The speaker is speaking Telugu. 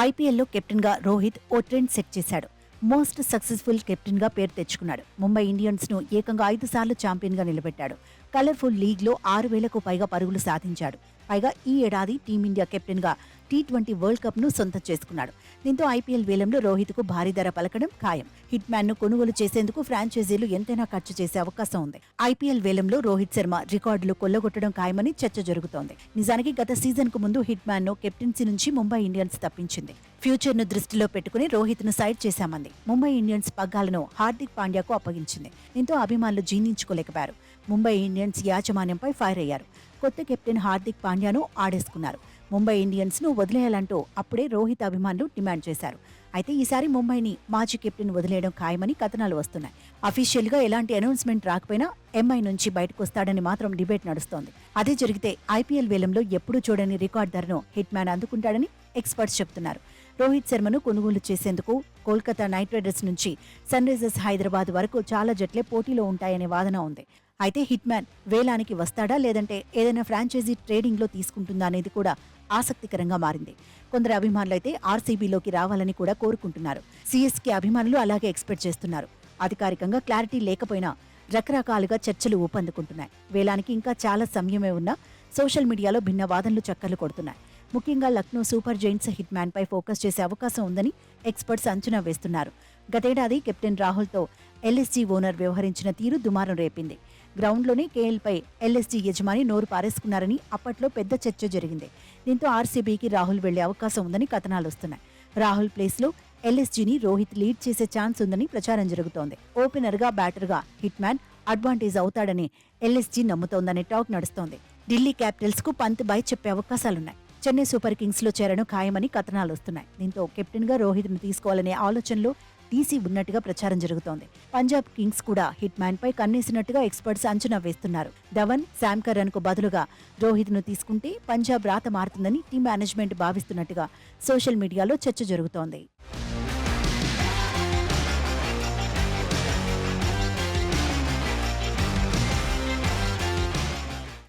ఐపీఎల్లో కెప్టెన్గా రోహిత్ ఓ ట్రెండ్ సెట్ చేశాడు. మోస్ట్ సక్సెస్ఫుల్ కెప్టెన్గా పేరు తెచ్చుకున్నాడు. ముంబై ఇండియన్స్ను ఏకంగా 5 సార్లు ఛాంపియన్గా నిలబెట్టాడు. కలర్ఫుల్ లీగ్లో 6,000కు పైగా పరుగులు సాధించాడు. పైగా ఈ ఏడాది టీమిండియా కెప్టెన్గా T20 వరల్డ్ కప్ను సొంతం చేసుకున్నాడు. దీంతో ఐపీఎల్ వేలంలో రోహిత్కు భారీ ధర పలకడం ఖాయం. హిట్ మ్యాన్ను కొనుగోలు చేసేందుకు ఫ్రాంచైజీలు ఎంతైనా ఖర్చు చేసే అవకాశం ఉంది. ఐపీఎల్ వేలంలో రోహిత్ శర్మ రికార్డులు కొల్లగొట్టడం ఖాయమని చర్చ జరుగుతోంది. నిజానికి గత సీజన్కు ముందు హిట్ మ్యాన్ను కెప్టెన్సీ నుంచి ముంబై ఇండియన్స్ తప్పించింది. ఫ్యూచర్ను దృష్టిలో పెట్టుకుని రోహిత్ను సైడ్ చేశామంది. ముంబై ఇండియన్స్ పగ్గాలను హార్దిక్ పాండ్యాకు అప్పగించింది. దీంతో అభిమానులు జీర్ణించుకోలేకపోయారు. ముంబై ఇండియన్స్ యాజమాన్యంపై ఫైర్ అయ్యారు. కొత్త కెప్టెన్ హార్దిక్ పాండ్యాను ఆడేసుకున్నారు. ముంబై ఇండియన్స్ ను వదిలేయాలంటూ అప్పుడే రోహిత్ అభిమానులు డిమాండ్ చేశారు. అయితే ఈసారి ముంబైని మాజీ కెప్టెన్ వదిలేయడం ఖాయమని కథనాలు వస్తున్నాయి. అఫీషియల్ గా ఎలాంటి అనౌన్స్మెంట్ రాకపోయినా ఎంఐ నుంచి బయటకు వస్తాడని మాత్రం డిబేట్ నడుస్తోంది. అదే జరిగితే ఐపీఎల్ వేలంలో ఎప్పుడూ చూడని రికార్డ్ ధరను హిట్ మ్యాన్ అందుకుంటాడని ఎక్స్పర్ట్స్ చెబుతున్నారు. రోహిత్ శర్మను కొనుగోలు చేసేందుకు కోల్కతా నైట్ రైడర్స్ నుంచి సన్ రైజర్స్ హైదరాబాద్ వరకు చాలా జట్లే పోటీలో ఉంటాయనే వాదన ఉంది. అయితే హిట్ మ్యాన్ వేలానికి వస్తాడా లేదంటే ఏదైనా ఫ్రాంచైజీ ట్రేడింగ్లో తీసుకుంటుందా అనేది కూడా ఆసక్తికరంగా మారింది. కొందరు అభిమానులైతే ఆర్సీబీలోకి రావాలని కూడా కోరుకుంటున్నారు. సీఎస్కే అభిమానులు అలాగే ఎక్స్పెక్ట్ చేస్తున్నారు. అధికారికంగా క్లారిటీ లేకపోయినా రకరకాలుగా చర్చలు ఊపందుకుంటున్నాయి. వేలానికి ఇంకా చాలా సమయమే ఉన్నా సోషల్ మీడియాలో భిన్న వాదనలు చక్కర్లు కొడుతున్నాయి. ముఖ్యంగా Lucknow super giants hit man పై ఫోకస్ చేసే అవకాశం ఉందని ఎక్స్పర్ట్స్ అంచనా వేస్తున్నారు. గతేడాది కెప్టెన్ రాహుల్తో ఎల్ఎస్జీ ఓనర్ వ్యవహరించిన తీరు దుమారం రేపింది. గ్రౌండ్లోనే కేఎల్పై ఎల్ఎస్జీ యజమాని నోరు పారేసుకున్నారని అప్పట్లో పెద్ద చర్చ జరిగింది. దీంతో ఆర్సీబీకి రాహుల్ వెళ్లే అవకాశం ఉందని కథనాలు వస్తున్నాయి. రాహుల్ ప్లేస్లో ఎల్ఎస్జీని రోహిత్ లీడ్ చేసే ఛాన్స్ ఉందని ప్రచారం జరుగుతోంది. ఓపెనర్గా బ్యాటర్గా హిట్ మ్యాన్ అడ్వాంటేజ్ అవుతాడని ఎల్ఎస్జీ నమ్ముతోందనే టాక్ నడుస్తోంది. ఢిల్లీ క్యాపిటల్స్ కు పంత్ బై చెప్పే అవకాశాలున్నాయి. చెన్నై సూపర్ కింగ్స్ లో చేరడం ఖాయమని కథనాలు వస్తున్నాయి. దీంతో కెప్టెన్ గా రోహిత్ ను తీసుకోవాలనే ఆలోచనలో టీసీ ఉన్నట్టుగా ప్రచారం జరుగుతోంది. పంజాబ్ కింగ్స్ కూడా హిట్ మ్యాన్ పై కన్నేసినట్టుగా ఎక్స్పర్ట్స్ అంచనా వేస్తున్నారు. ధవన్, శామ్ కరణ్ కు బదులుగా రోహిత్ ను తీసుకుంటే పంజాబ్ రాత మారుతుందని టీం మేనేజ్మెంట్ భావిస్తున్నట్టుగా సోషల్ మీడియాలో చర్చ జరుగుతోంది.